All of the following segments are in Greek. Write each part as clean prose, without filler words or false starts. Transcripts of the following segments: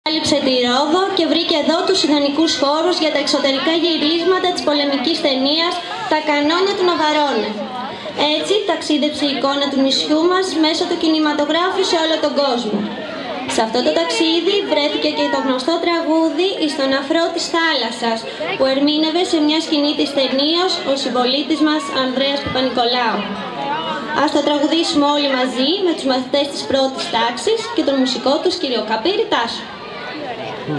Κάλυψε τη Ρόδο και βρήκε εδώ τους ιδανικούς χώρους για τα εξωτερικά γυρίσματα της πολεμικής ταινίας «Τα κανόνια του Ναβαρώνε». Έτσι ταξίδεψε η εικόνα του νησιού μας μέσω του κινηματογράφου σε όλο τον κόσμο. Σε αυτό το ταξίδι βρέθηκε και το γνωστό τραγούδι «Εις τον αφρό της θάλασσας» που ερμήνευε σε μια σκηνή της ταινίας ο συμπολίτης μας Ανδρέας Παπα-Νικολάου. Ας το τραγουδήσουμε όλοι μαζί με τους μαθητές της πρώτης τάξης και τον μουσικό τους κύριο Καπύρη Τάσο. Θα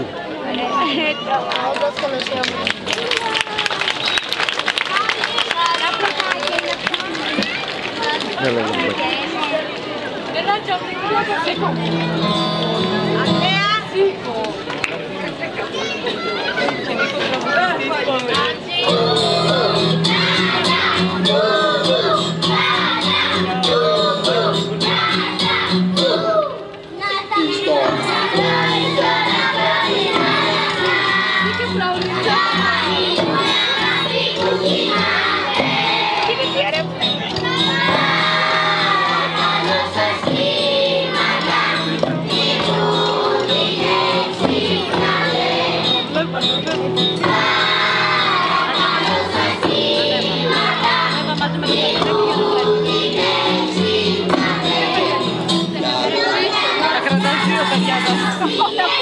κρατάω δύο παιδιά εδώ.